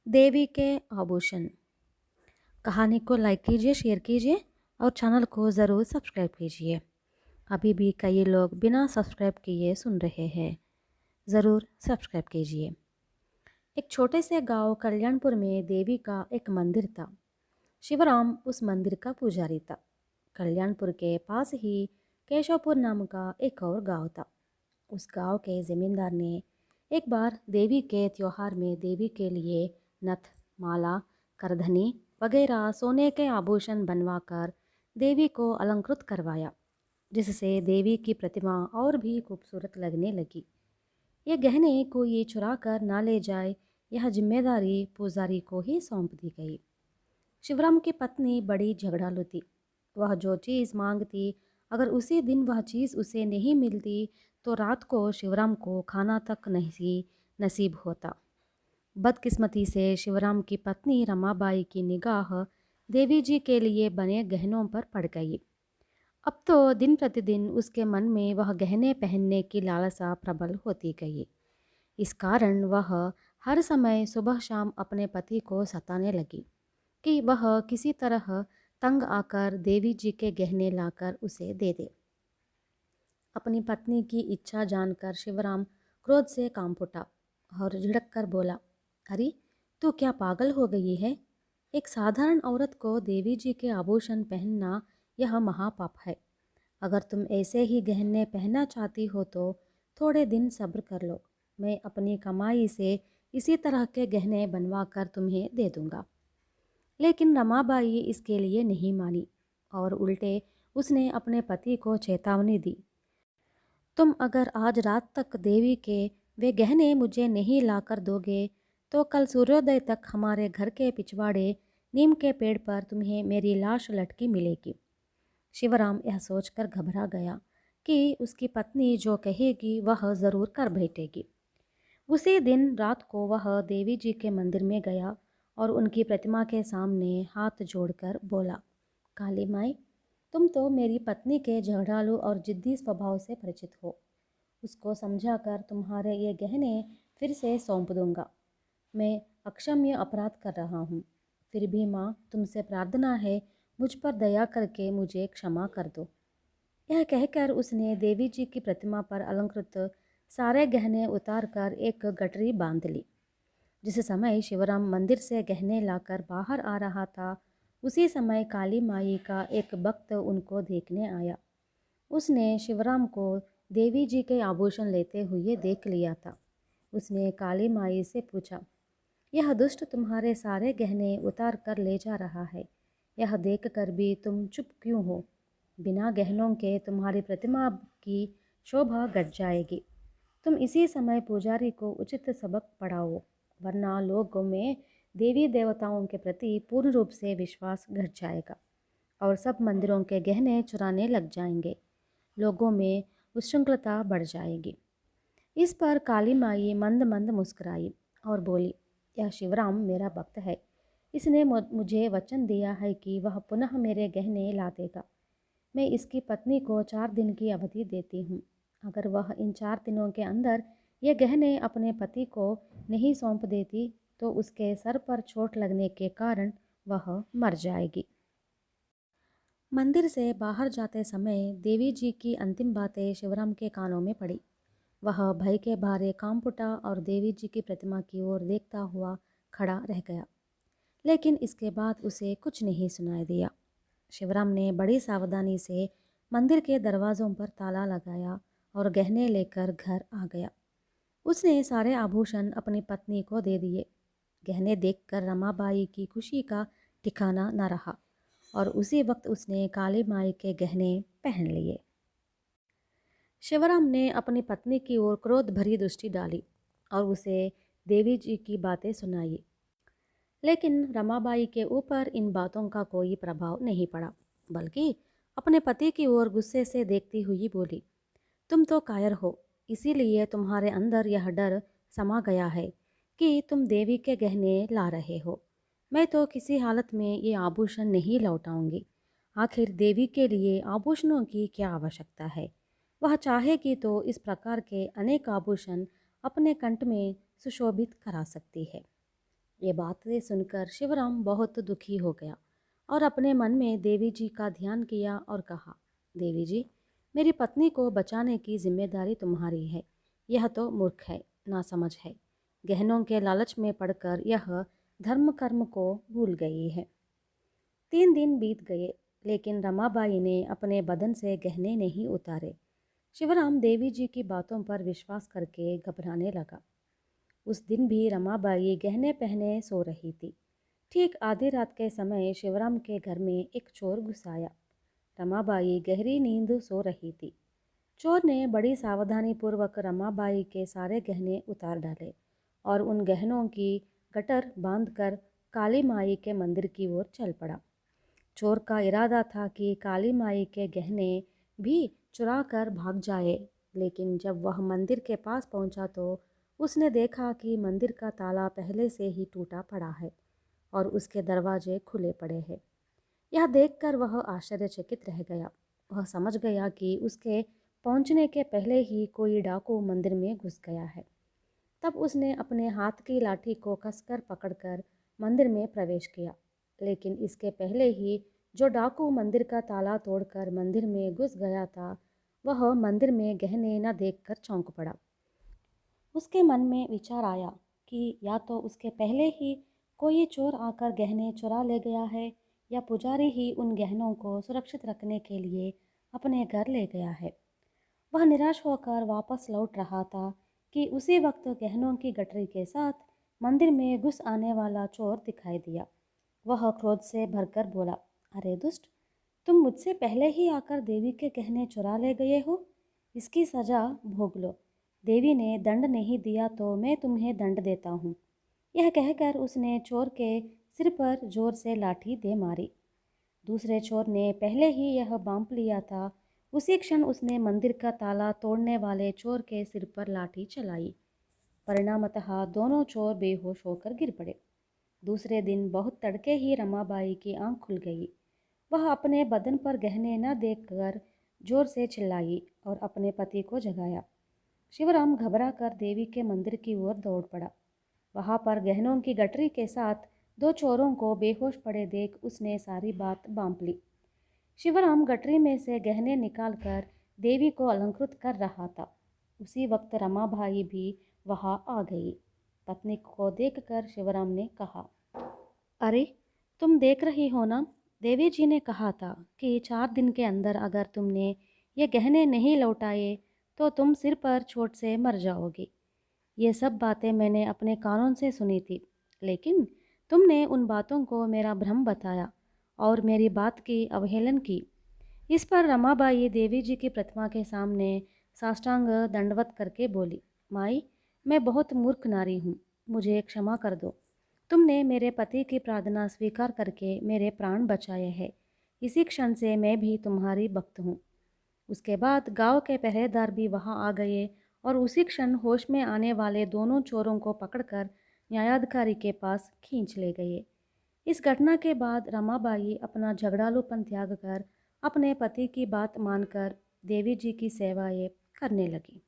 देवी के आभूषण। कहानी को लाइक कीजिए, शेयर कीजिए और चैनल को ज़रूर सब्सक्राइब कीजिए। अभी भी कई लोग बिना सब्सक्राइब किए सुन रहे हैं, ज़रूर सब्सक्राइब कीजिए। एक छोटे से गांव कल्याणपुर में देवी का एक मंदिर था। शिवराम उस मंदिर का पुजारी था। कल्याणपुर के पास ही केशवपुर नाम का एक और गांव था। उस गांव के ज़मींदार ने एक बार देवी के त्योहार में देवी के लिए नथ, माला, करधनी वगैरह सोने के आभूषण बनवाकर देवी को अलंकृत करवाया, जिससे देवी की प्रतिमा और भी खूबसूरत लगने लगी। ये गहने कोई चुरा कर ना ले जाए, यह जिम्मेदारी पुजारी को ही सौंप दी गई। शिवराम की पत्नी बड़ी झगड़ालू थी। वह जो चीज़ मांगती, अगर उसी दिन वह चीज़ उसे नहीं मिलती तो रात को शिवराम को खाना तक नहीं नसीब होता। बदकिस्मती से शिवराम की पत्नी रमाबाई की निगाह देवी जी के लिए बने गहनों पर पड़ गई। अब तो दिन प्रतिदिन उसके मन में वह गहने पहनने की लालसा प्रबल होती गई। इस कारण वह हर समय सुबह शाम अपने पति को सताने लगी कि वह किसी तरह तंग आकर देवी जी के गहने लाकर उसे दे दे। अपनी पत्नी की इच्छा जानकर शिवराम क्रोध से कांप उठा और झिड़क कर बोला, अरे तू क्या पागल हो गई है? एक साधारण औरत को देवी जी के आभूषण पहनना यह महापाप है। अगर तुम ऐसे ही गहने पहनना चाहती हो तो थोड़े दिन सब्र कर लो। मैं अपनी कमाई से इसी तरह के गहने बनवा कर तुम्हें दे दूंगा। लेकिन रमाबाई इसके लिए नहीं मानी और उल्टे उसने अपने पति को चेतावनी दी, तुम अगर आज रात तक देवी के वे गहने मुझे नहीं लाकर दोगे तो कल सूर्योदय तक हमारे घर के पिछवाड़े नीम के पेड़ पर तुम्हें मेरी लाश लटकी मिलेगी। शिवराम यह सोचकर घबरा गया कि उसकी पत्नी जो कहेगी वह ज़रूर कर बैठेगी। उसी दिन रात को वह देवी जी के मंदिर में गया और उनकी प्रतिमा के सामने हाथ जोड़कर बोला, काली माई, तुम तो मेरी पत्नी के झगड़ालू और जिद्दी स्वभाव से परिचित हो। उसको समझाकर तुम्हारे ये गहने फिर से सौंप दूंगा। मैं अक्षम्य अपराध कर रहा हूँ। फिर भी माँ, तुमसे प्रार्थना है, मुझ पर दया करके मुझे क्षमा कर दो। यह कहकर उसने देवी जी की प्रतिमा पर अलंकृत सारे गहने उतारकर एक गठरी बांध ली। जिस समय शिवराम मंदिर से गहने लाकर बाहर आ रहा था, उसी समय काली माई का एक भक्त उनको देखने आया। उसने शिवराम को देवी जी के आभूषण लेते हुए देख लिया था। उसने काली माई से पूछा, यह दुष्ट तुम्हारे सारे गहने उतार कर ले जा रहा है, यह देखकर भी तुम चुप क्यों हो? बिना गहनों के तुम्हारी प्रतिमा की शोभा घट जाएगी। तुम इसी समय पुजारी को उचित सबक पढ़ाओ, वरना लोगों में देवी देवताओं के प्रति पूर्ण रूप से विश्वास घट जाएगा और सब मंदिरों के गहने चुराने लग जाएंगे। लोगों में उच्छृंखलता बढ़ जाएगी। इस पर काली माई मंद मंद मुस्कुराई और बोली, यह शिवराम मेरा भक्त है। इसने मुझे वचन दिया है कि वह पुनः मेरे गहने ला देगा। मैं इसकी पत्नी को 4 दिन की अवधि देती हूँ। अगर वह इन 4 दिनों के अंदर ये गहने अपने पति को नहीं सौंप देती तो उसके सर पर चोट लगने के कारण वह मर जाएगी। मंदिर से बाहर जाते समय देवी जी की अंतिम बातें शिवराम के कानों में पड़ी। वह भय के भारे कांप उठा और देवी जी की प्रतिमा की ओर देखता हुआ खड़ा रह गया। लेकिन इसके बाद उसे कुछ नहीं सुनाई दिया। शिवराम ने बड़ी सावधानी से मंदिर के दरवाज़ों पर ताला लगाया और गहने लेकर घर आ गया। उसने सारे आभूषण अपनी पत्नी को दे दिए। गहने देखकर रमाबाई की खुशी का ठिकाना न रहा और उसी वक्त उसने काली माई के गहने पहन लिए। शिवराम ने अपनी पत्नी की ओर क्रोध भरी दृष्टि डाली और उसे देवी जी की बातें सुनाई। लेकिन रमाबाई के ऊपर इन बातों का कोई प्रभाव नहीं पड़ा, बल्कि अपने पति की ओर गुस्से से देखती हुई बोली, तुम तो कायर हो, इसीलिए तुम्हारे अंदर यह डर समा गया है कि तुम देवी के गहने ला रहे हो। मैं तो किसी हालत में ये आभूषण नहीं लौटाऊंगी। आखिर देवी के लिए आभूषणों की क्या आवश्यकता है? वह चाहेगी तो इस प्रकार के अनेक आभूषण अपने कंठ में सुशोभित करा सकती है। ये बातें सुनकर शिवराम बहुत दुखी हो गया और अपने मन में देवी जी का ध्यान किया और कहा, देवी जी, मेरी पत्नी को बचाने की जिम्मेदारी तुम्हारी है। यह तो मूर्ख है, नासमझ है। गहनों के लालच में पड़कर यह धर्म कर्म को भूल गई है। 3 दिन बीत गए, लेकिन रमाबाई ने अपने बदन से गहने नहीं उतारे। शिवराम देवी जी की बातों पर विश्वास करके घबराने लगा। उस दिन भी रमाबाई गहने पहने सो रही थी। ठीक आधी रात के समय शिवराम के घर में एक चोर घुस आया। रमाबाई गहरी नींद सो रही थी। चोर ने बड़ी सावधानी पूर्वक रमाबाई के सारे गहने उतार डाले और उन गहनों की गटर बांधकर काली माई के मंदिर की ओर चल पड़ा। चोर का इरादा था कि काली माई के गहने भी चुरा कर भाग जाए, लेकिन जब वह मंदिर के पास पहुंचा तो उसने देखा कि मंदिर का ताला पहले से ही टूटा पड़ा है और उसके दरवाजे खुले पड़े हैं। यह देखकर वह आश्चर्यचकित रह गया। वह समझ गया कि उसके पहुंचने के पहले ही कोई डाकू मंदिर में घुस गया है। तब उसने अपने हाथ की लाठी को कसकर पकड़कर मंदिर में प्रवेश किया, लेकिन इसके पहले ही जो डाकू मंदिर का ताला तोड़कर मंदिर में घुस गया था, वह मंदिर में गहने न देखकर चौंक पड़ा। उसके मन में विचार आया कि या तो उसके पहले ही कोई चोर आकर गहने चुरा ले गया है, या पुजारी ही उन गहनों को सुरक्षित रखने के लिए अपने घर ले गया है। वह निराश होकर वापस लौट रहा था कि उसी वक्त गहनों की गठरी के साथ मंदिर में घुस आने वाला चोर दिखाई दिया। वह क्रोध से भरकर बोला, अरे दुष्ट, तुम मुझसे पहले ही आकर देवी के गहने चुरा ले गए हो। इसकी सजा भोग लो। देवी ने दंड नहीं दिया तो मैं तुम्हें दंड देता हूँ। यह कहकर उसने चोर के सिर पर जोर से लाठी दे मारी। दूसरे चोर ने पहले ही यह भांप लिया था। उसी क्षण उसने मंदिर का ताला तोड़ने वाले चोर के सिर पर लाठी चलाई। परिणामतः दोनों चोर बेहोश होकर गिर पड़े। दूसरे दिन बहुत तड़के ही रमाबाई की आंख खुल गई। वह अपने बदन पर गहने न देखकर जोर से चिल्लाई और अपने पति को जगाया। शिवराम घबरा कर देवी के मंदिर की ओर दौड़ पड़ा। वहां पर गहनों की गठरी के साथ 2 चोरों को बेहोश पड़े देख उसने सारी बात भांप ली। शिवराम गठरी में से गहने निकालकर देवी को अलंकृत कर रहा था। उसी वक्त रमाबाई भी वहां आ गई। पत्नी को देखकर शिवराम ने कहा, अरे, तुम देख रही हो ना, देवी जी ने कहा था कि 4 दिन के अंदर अगर तुमने ये गहने नहीं लौटाए तो तुम सिर पर चोट से मर जाओगी। ये सब बातें मैंने अपने कानों से सुनी थी, लेकिन तुमने उन बातों को मेरा भ्रम बताया और मेरी बात की अवहेलन की। इस पर रमाबाई देवी जी की प्रतिमा के सामने साष्टांग दंडवत करके बोली, माई, मैं बहुत मूर्ख नारी हूँ, मुझे क्षमा कर दो। तुमने मेरे पति की प्रार्थना स्वीकार करके मेरे प्राण बचाए हैं। इसी क्षण से मैं भी तुम्हारी भक्त हूँ। उसके बाद गांव के पहरेदार भी वहां आ गए और उसी क्षण होश में आने वाले दोनों चोरों को पकड़कर न्यायाधिकारी के पास खींच ले गए। इस घटना के बाद रमाबाई अपना झगड़ालूपन त्याग कर अपने पति की बात मानकर देवी जी की सेवाएं करने लगी।